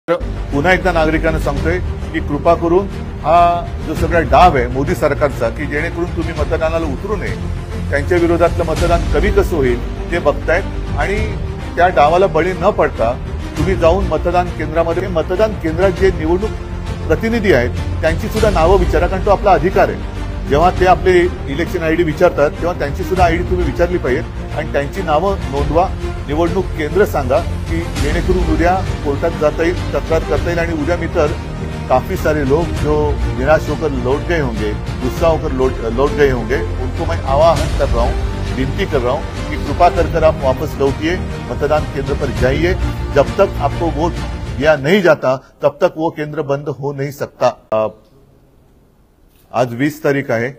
पुन्हा एकदा नागरिकांना सांगतोय की कृपा करून हा जो सगळा डाव आहे मोदी सरकारचा की जेणेकरून तुम्ही मतदानाला उतरू नये, त्यांच्या विरोधातलं मतदान कमी कसं होईल ते बघतायत आणि त्या डावाला बळी न पडता तुम्ही जाऊन मतदान केंद्रामध्ये मतदान केंद्रात जे निवडणूक प्रतिनिधी आहेत त्यांची सुद्धा नावं विचारा, कारण तो आपला अधिकार आहे। जेव्हा ते आपले इलेक्शन आयडी विचारतात तेव्हा त्यांची सुद्धा आयडी तुम्ही विचारली पाहिजे आणि त्यांची नावं नोंदवा, निवडणूक केंद्र सांगा की जेणेकरून उद्या कोर्टात जाता येईल, तक्रार करता येईल आणि उद्या मी तर काफी सारे लोग जो निराश होकर लौट गए होंगे, गुस्सा होकर लौट गए होंगे, उनको मैं आह्वान कर रहा हूँ, विनती कर रहा हूँ कि कृपा कर आप वापस लौटिए, मतदान केंद्र पर जाइए। जब तक आपको वोट दिया नहीं जाता तब तक वो केंद्र बंद हो नहीं सकता। आज 20 तारीख आहे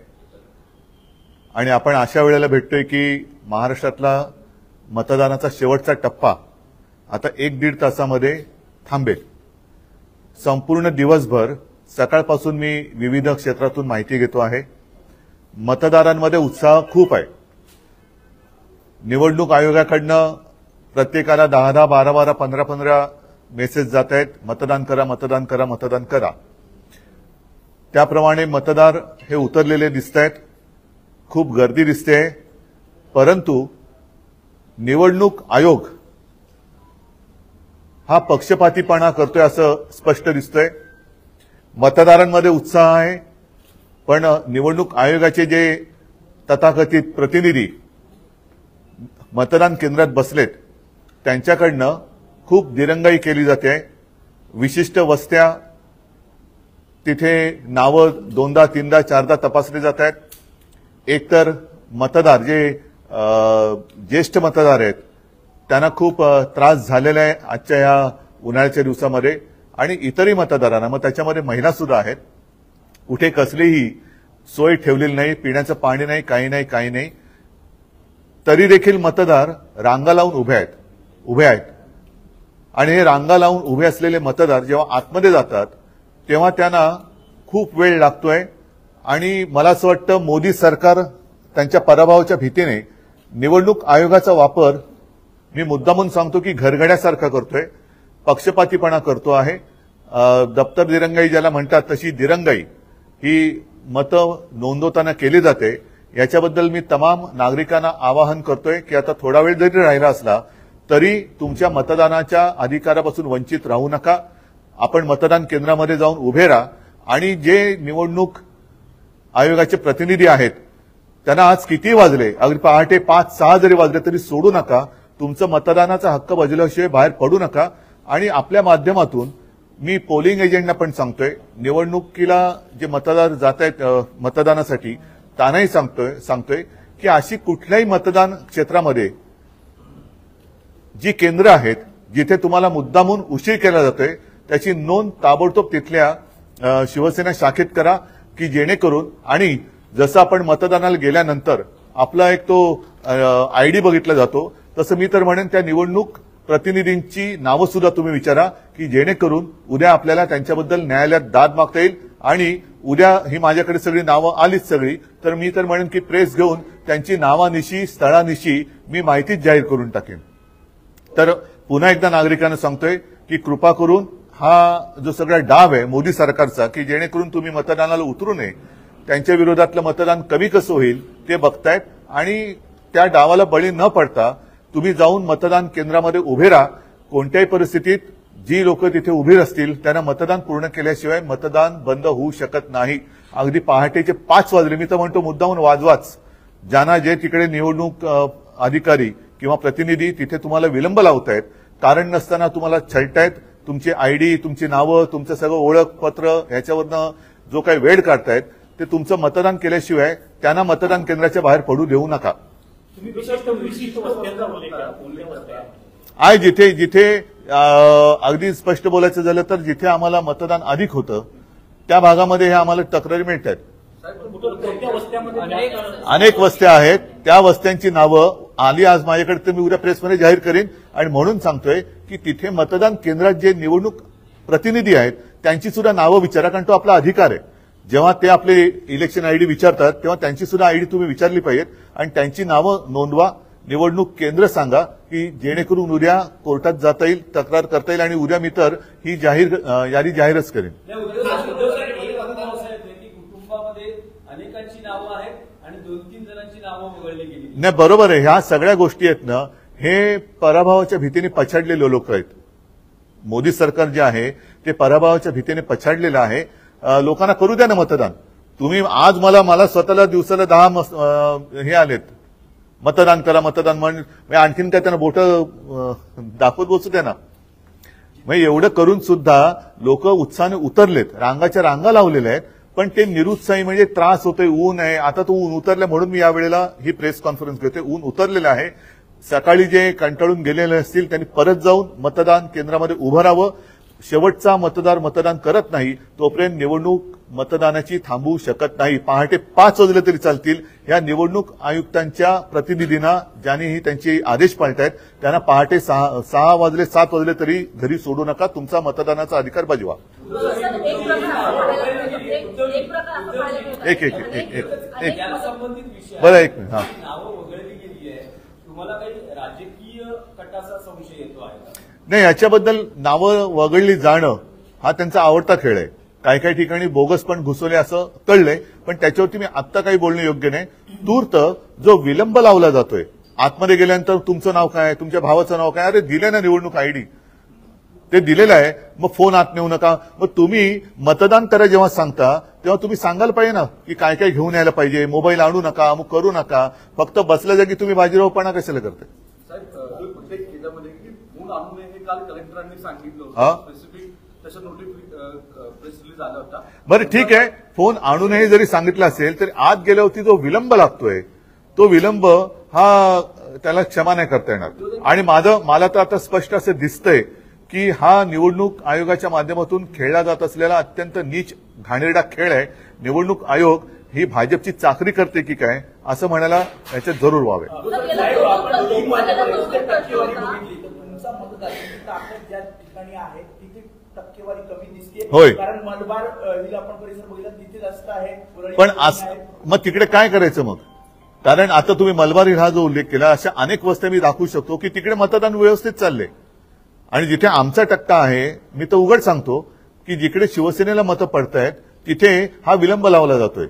आणि आपण अशा वेळेला भेटतोय की महाराष्ट्रातला मतदानाचा शेवटचा टप्पा आता 1-1.5 तासामध्ये थांबेल। संपूर्ण दिवसभर सकाळपासून मी विविध क्षेत्रातून माहिती घेतो आहे। मतदारांमध्ये उत्साह खूप आहे। निवडणूक आयोगाकडनं प्रत्येकाला 10-10, 12-12, 15-15 मेसेज जात आहेत, मतदान करा, मतदान करा, मतदान करा। त्याप्रमाणे मतदार हे उतरलेले दिसतायत, खूप गर्दी दिसते, परंतु निवडणूक आयोग हा पक्षपातीपणा करतोय असं स्पष्ट दिसतंय। मतदारांमध्ये उत्साह आहे, पण निवडणूक आयोगाचे जे तथाकथित प्रतिनिधी मतदान केंद्रात बसलेत त्यांच्याकडनं खूप दिरंगाई केली जाते। विशिष्ट वस्त्या तिथे नावं 2दा 3दा 4दा तपासले जात आहेत। एकतर मतदार जे ज्येष्ठ मतदार आहेत त्यांना खूप त्रास झालेला आहे आजच्या या उन्हाळ्याच्या दिवसामध्ये आणि इतरही मतदारांना, मग त्याच्यामध्ये महिला सुद्धा आहेत, कुठे कसलीही सोय ठेवलेली नाही, पिण्याचं पाणी नाही, काही नाही, तरी देखील मतदार रांगा लावून उभे आहेत आणि हे रांगा लावून उभे असलेले मतदार जेव्हा आतमध्ये जातात तेव्हा त्यांना खूप वेळ लागतोय आणि मला असं वाटतं मोदी सरकार त्यांच्या पराभवाच्या भीतीने निवडणूक आयोगाचा वापर मी मुद्दामून सांगतो की घरगड्यासारखा करतोय, पक्षपातीपणा करतो आहे। दप्तर दिरंगाई ज्याला म्हणतात तशी दिरंगाई ही मतं नोंदवताना केली जाते। याच्याबद्दल मी तमाम नागरिकांना आवाहन करतोय की आता थोडा वेळ जरी राहिला असला तरी तुमच्या मतदानाच्या अधिकारापासून वंचित राहू नका। आपण मतदान केंद्रामध्ये जाऊन उभे राहा आणि जे निवडणूक आयोगाचे प्रतिनिधी आहेत त्यांना आज किती वाजले, अगदी पहाटे 5-6 जरी वाजले तरी सोडू नका, तुमचं मतदानाचा हक्क बजावल्याशिवाय बाहेर पडू नका। आणि आपल्या माध्यमातून मी पोलिंग एजंटना पण सांगतोय, निवडणुकीला जे मतदार जात आहेत मतदानासाठी त्यांनाही सांगतोय की अशी कुठल्याही मतदान क्षेत्रामध्ये जी केंद्र आहेत जिथे तुम्हाला मुद्दामून उशीर केला जातोय त्याची नोंद ताबडतोब तिथल्या शिवसेना शाखेत करा की जेणेकरून, आणि जसं आपण मतदानाला गेल्यानंतर आपला एक तो आयडी बघितला जातो तसं मी तर म्हणेन त्या निवडणूक प्रतिनिधींची नावं सुद्धा तुम्ही विचारा की जेणेकरून उद्या आपल्याला त्यांच्याबद्दल न्यायालयात दाद मागता येईल आणि उद्या ही माझ्याकडे सगळी नावं आलीच सगळी तर मी तर म्हणेन की प्रेस घेऊन त्यांची नावानिशी स्थळानिशी मी माहितीच जाहीर करून टाकेन। तर पुन्हा एकदा नागरिकांना सांगतोय की कृपा करून हा जो सगळा डाव आहे मोदी सरकारचा की जेणेकरून तुम्ही मतदानाला उतरू नये, त्यांच्या विरोधातलं मतदान कमी कसं होईल ते बघतायत आणि त्या डावाला बळी न पडता तुम्ही जाऊन मतदान केंद्रामध्ये उभे राहा। कोणत्याही परिस्थितीत जी लोक तिथे उभी असतील त्यांना मतदान पूर्ण केल्याशिवाय मतदान बंद होऊ शकत नाही। अगदी पहाटेचे 5 वाजले, मी तर म्हणतो मुद्दामून वाजवाच, ज्यांना जे तिकडे निवडणूक अधिकारी किंवा प्रतिनिधी तिथे तुम्हाला विलंब लावतायत, कारण नसताना तुम्हाला छळतायत, तुमची आयडी, तुमची नावं, तुमचं सगळं ओळखपत्र ह्याच्यावरनं जो काही वेळ काढतायत ते तुमचं मतदान केल्याशिवाय त्यांना मतदान केंद्राच्या बाहेर पडू देऊ नका। आहे जिथे जिथे अगदी स्पष्ट बोलायचं झालं तर जिथे आम्हाला मतदान अधिक होतं त्या भागामध्ये हे आम्हाला तक्रारी मिळतात। अनेक वस्त्या आहेत, त्या वस्त्यांची नावं आली आज माझ्याकडे तर मी उद्या प्रेसमध्ये जाहीर करीन आणि म्हणून सांगतोय की तिथे मतदान केंद्रात जे निवडणूक प्रतिनिधी आहेत त्यांची सुद्धा नावं विचारा, कारण तो आपला अधिकार आहे। जेव्हा ते आपले इलेक्शन आयडी विचारतात तेव्हा त्यांची सुद्धा आयडी तुम्ही विचारली पाहिजेत आणि त्यांची नावं नोंदवा निवडणूक केंद्र सांगा की जेणेकरून उद्या कोर्टात जाता येईल, तक्रार करता येईल आणि उद्या मी तर ही यादी जाहीरच करेन. कुटुंबामध्ये अनेकांची नावं आहेत आणि 2-3 जणांची नावं वगळली गेली. नाही, बरोबर आहे. ह्या सगळ्या गोष्टी आहेत ना, हे पराभवाच्या भीतीने पछाडलेले लोक आहेत. मोदी सरकार जे आहे ते पराभवाच्या भीतीने पछाडलेलं आहे. लोकांना करू द्या ना मतदान. तुम्ही आज मला स्वतःला दिवसाला 10 हे आलेत, मतदान करा मतदान म्हणून आणखीन काय त्यांना बोट दाखवत बसू द्या ना. म्हणजे एवढं करून सुद्धा लोक उत्साहाने उतरलेत, रांगाच्या रांगा लावलेल्या आहेत, पण ते निरुत्साही म्हणजे त्रास होतोय, ऊन आहे. आता तो ऊन उतरलं म्हणून मी यावेळेला ही प्रेस कॉन्फरन्स घेतोय. ऊन उतरलेलं आहे. सकाळी जे कंटाळून गेलेले असतील त्यांनी परत जाऊन मतदान केंद्रामध्ये उभं राहावं. शेवटचा मतदार मतदान करत नाही तोपर्यंत निवडणूक मतदानाची थांबवू शकत नाही. पहाटे 5 वाजले तरी चालतील. या निवडणूक आयुक्तांच्या प्रतिनिधींना, ज्यांनीही त्यांचे आदेश पाळतायत, त्यांना पहाटे 6 वाजले 7 वाजले तरी घरी सोडू नका. तुमचा मतदानाचा अधिकार बजवा. एक बरं, एक मिनिट. तुम्हाला काही राजकीय कटाचा संशय येतो आहे? नाही, याच्याबद्दल नावं वगळली जाणं हा त्यांचा आवडता खेळ आहे. काही काही ठिकाणी बोगस पण घुसवले असं कळलंय, पण त्याच्यावरती मी आत्ता काही बोलणं योग्य नाही. तूर्त जो विलंब लावला जातोय, आतमध्ये गेल्यानंतर तुमचं नाव काय, तुमच्या भावाचं नाव काय, अरे दिले ना निवडणूक आयडी, ते दिलेलं आहे, मग फोन आत नेऊ नका. मग तुम्ही मतदान करा जेव्हा सांगता तेव्हा तुम्ही सांगायला पाहिजे ना की काय काय घेऊन यायला पाहिजे, मोबाईल आणू नका, अमुक करू नका. फक्त बसल्या जागी तुम्ही बाजीरावपणा कशाला करताय? साहेब, केंद्रामध्ये की फोन आणू नये हे काल कलेक्टरांनी सांगितलं होतं. स्पेसिफिक तसं प्रेस रिलीज आला होता. बरं, ठीक आहे. फोन आणू नये जरी सांगितलं असेल तरी आत गेल्यावरती जो विलंब लागतोय, तो विलंब हा त्याला क्षमा नाही करता येणार. आणि मला तर आता स्पष्ट असं दिसतंय की हा निवडणूक आयोगाच्या माध्यमातून खेळला जात असलेला अत्यंत नीच घाणेरडा खेळ आहे. निवडणूक आयोग ही भाजपची चाकरी करते की काय असं म्हणायला याच्यात जरूर व्हावे. होय, पण मग तिकडे काय करायचं मग? कारण आता तुम्ही मलबार हा जो उल्लेख केला, अशा अनेक वस्त्या मी दाखवू शकतो की तिकडे मतदान व्यवस्थित चालले. आणि जिथे आमचा टक्का आहे, मी तर उघड सांगतो की जिकडे शिवसेनेला मतं पडतायत तिथे हा विलंब लावला जातोय.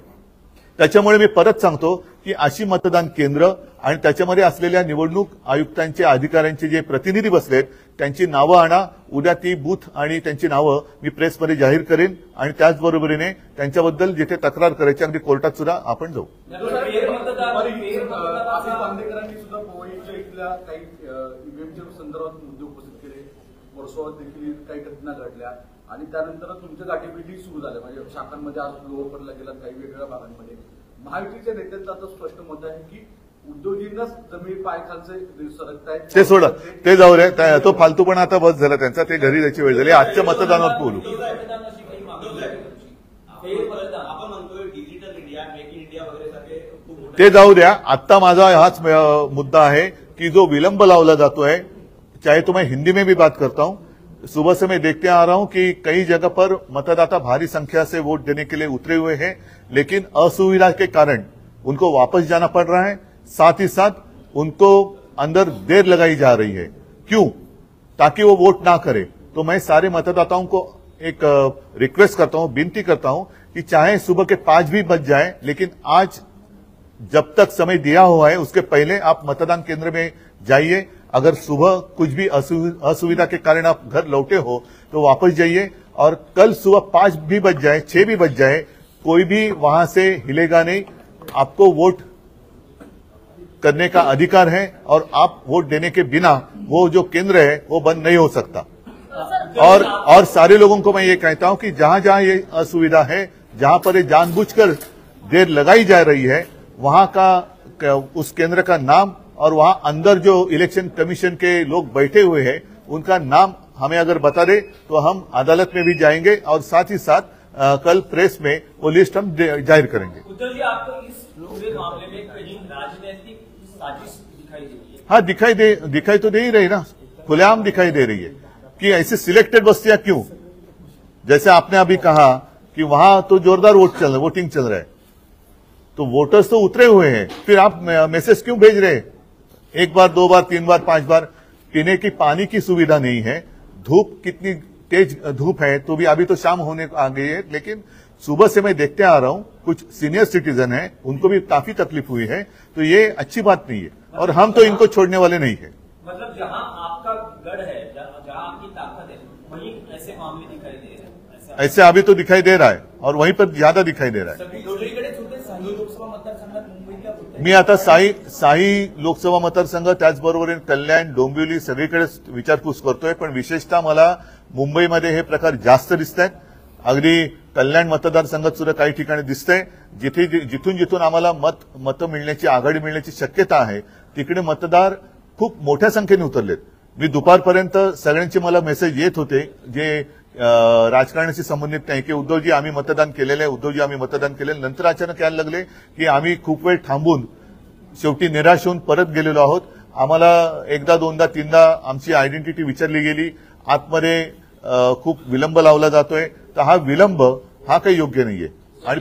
त्याच्यामुळे मी परत सांगतो की अशी मतदान केंद्र आणि त्याच्यामध्ये असलेल्या निवडणूक आयुक्तांचे अधिकाऱ्यांचे जे प्रतिनिधी बसलेत त्यांची नावं आणा. उद्या ती बूथ आणि त्यांची नावं मी प्रेसमध्ये जाहीर करेन आणि त्याचबरोबरीने त्यांच्याबद्दल जिथे तक्रार करायची अगदी कोर्टात सुद्धा आपण जाऊ. बांदेकरांनी सुद्धा पोवईच्या इथल्या काही ईव्हीएमच्या संदर्भात मुद्दे उपस्थित केले. वर्सोवात देखील काही घटना घडल्या आणि त्यानंतर तुमच्या गाठीभेटी सुरू झाल्या. म्हणजे शाखांमध्ये आज लोहरला गेला, काही वेगवेगळ्या भागांमध्ये. महायुतीच्या नेत्यांचं आता स्पष्ट मत आहे की उद्योगींनाच जमीन पायखालचे सरकतायत. ते सोडा, ते जाऊ रे. तो फालतूपणा आता बस झाला त्यांचा. ते घरी जायची वेळ झाली. आजच्या मतदानावर बोलू. ते जाऊ द्या. आत्ता माझा हाच मुद्दा आहे कि जो विलंब लावला जातोय, चाहे तो मैं हिंदी में भी बात करता हूं, सुबह से मैं देखते आ रहा हूं कि कई जगह पर मतदाता भारी संख्या से वोट देने के लिए उतरे हुए हैं, लेकिन असुविधा के कारण उनको वापस जाना पड़ रहा है. साथ ही साथ उनको अंदर देर लगाई जा रही है. क्यों? ताकि वो वोट ना करे. तो मैं सारे मतदाताओं को एक रिक्वेस्ट करता हूं, विनती करता हूं कि चाहे सुबह के 5 भी बज जाए, लेकिन आज जब तक समय दिया हुआ है उसके पहले आप मतदान केंद्र में जाइए. अगर सुबह कुछ भी असुविधा के कारण आप घर लौटे हो तो वापस जाइए. और कल सुबह 5 भी बज जाए, 6 भी बज जाए, कोई भी वहां से हिलेगा नहीं. आपको वोट करने का अधिकार है और आप वोट देने के बिना वो जो केंद्र है वो बंद नहीं हो सकता. और सारे लोगों को मैं ये कहता हूं कि जहां जहां ये असुविधा है, जहां पर ये जानबूझकर देर लगाई जा रही है, वहां का उस केंद्र का नाम और वहां अंदर जो इलेक्शन कमीशन के लोग बैठे हुए हैं उनका नाम हमें अगर बता दे तो हम अदालत में भी जाएंगे और साथ ही साथ कल प्रेस में वो लिस्ट हम जाहिर करेंगे. उत्तर जी, आपको इस पूरे मामले में कहीं राजनीतिक साजिश दिखाई दे रही है? हाँ, दिखाई तो दे ही रही ना, खुलेआम दिखाई दे रही है कि ऐसे सिलेक्टेड बस्तियां क्यों. जैसे आपने अभी कहा कि वहां तो जोरदार वोटिंग चल रहा है, तो वोटर्स तो उतरे हुए हैं, फिर आप मैसेज क्यों भेज रहे हैं? एक बार, 2 बार, 3 बार, 5 बार पीने की पानी की सुविधा नहीं है। धूप कितनी तेज धूप है, तो भी अभी तो शाम होने आ गई है, लेकिन सुबह से मैं देखते आ रहा हूं कुछ सीनियर सिटीजन है, उनको भी काफी तकलीफ हुई है। तो ये अच्छी बात नहीं है और हम तो इनको छोड़ने वाले नहीं है। मतलब जहां आपका गढ़ है, जहां आपकी ताकत है, वहीं ऐसे मामले दिखाई दे रहे हैं। ऐसे अभी तो दिखाई दे रहा है और वहीं पर ज्यादा दिखाई दे रहा है। दुसरीकडेच होते साई लोकसभा मतदारसंघात मुंबईतल्या होते. मी आता साई लोकसभा मतदारसंघ, त्याचबरोबर कल्याण, डोंबिवली सगळीकडे विचारपूस करतोय, पण विशेषतः मला मुंबईमध्ये हे प्रकार जास्त दिसत आहेत. अगदी कल्याण मतदारसंघात सुद्धा काही ठिकाणी दिसतंय, जिथून आम्हाला मतं मिळण्याची, आघाडी मिळण्याची शक्यता आहे, तिकडे मतदार खूप मोठ्या संख्येने उतरलेत. मी दुपारपर्यंत सगळ्यांचे मला मेसेज येत होते जे राजकारणाशी संबंधित नाही, की उद्धवजी आम्ही मतदान केलेलं आहे, उद्धवजी आम्ही मतदान केलेलं. नंतर अचानक यायला लागले की आम्ही खूप वेळ थांबून शेवटी निराश होऊन परत गेलेलो आहोत. आम्हाला एकदा, दोनदा, तीनदा आमची आयडेंटिटी विचारली गेली. आतमध्ये खूप विलंब लावला जातोय. तर हा विलंब हा काही योग्य नाहीये. आणि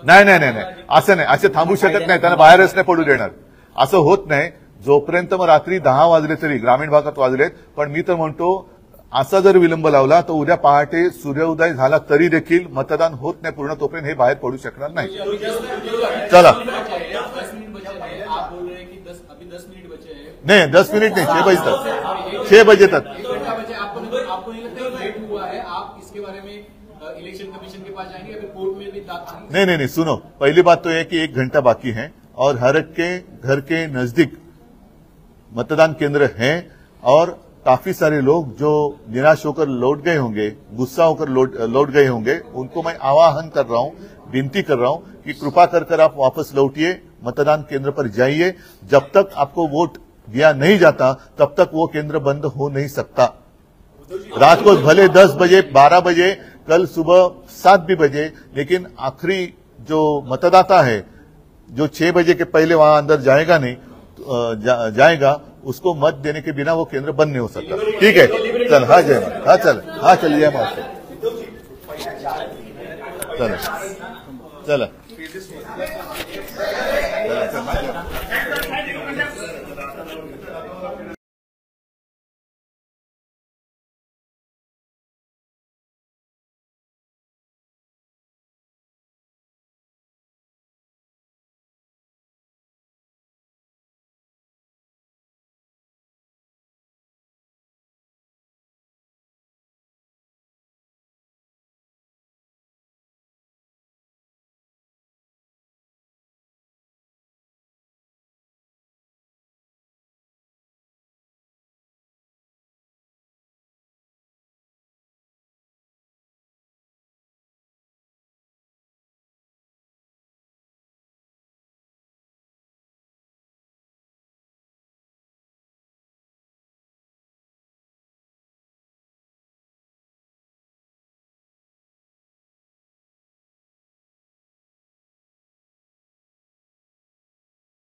नाही असं नाही, असे थांबू शकत नाही, त्यांना बाहेरच नाही पडू देणार. असं होत नाही. जोपर्यंत मग रात्री 10 वाजले तरी, ग्रामीण भागात वाजलेत, पण मी तर म्हणतो असा जर विलंब लावला तर उद्या पहाटे सूर्योदय झाला तरी देखील मतदान होत नाही पूर्ण, तोपर्यंत हे बाहेर पडू शकणार नाही. चला, नहीं 10 मिनट नहीं, 6 बजे तक, 6 बजे तक. आपको नहीं लगता है लेट हुआ है? आप इसके बारे में इलेक्शन कमीशन के पास जाएंगे या फिर कोर्ट में भी दाखिल? नहीं, सुनो, पहली बात तो यह कि 1 घंटा बाकी है और हर एक के घर के नजदीक मतदान केंद्र हैं और काफी सारे लोग जो निराश होकर लौट गए होंगे, गुस्सा होकर लौट गए होंगे, उनको मैं आह्वान कर रहा हूं, विनती कर रहा हूं कि कृपा कर आप वापस लौटिए, मतदान केंद्र पर जाइए. जब तक आपको वोट दिया नहीं जाता तब तक वो केंद्र बंद हो नहीं सकता. रात को भले 10 बजे, 12 बजे, कल सुबह 7 भी बजे, लेकिन आखिरी जो मतदाता है जो 6 बजे के पहले वहां अंदर जाएगा नहीं, जाएगा, उसको मत देने के बिना वो केंद्र बंद नहीं हो सकता. ठीक है, चल, हाँ जय माता, हाँ चल, हाँ चल, जय माता, चल, चल.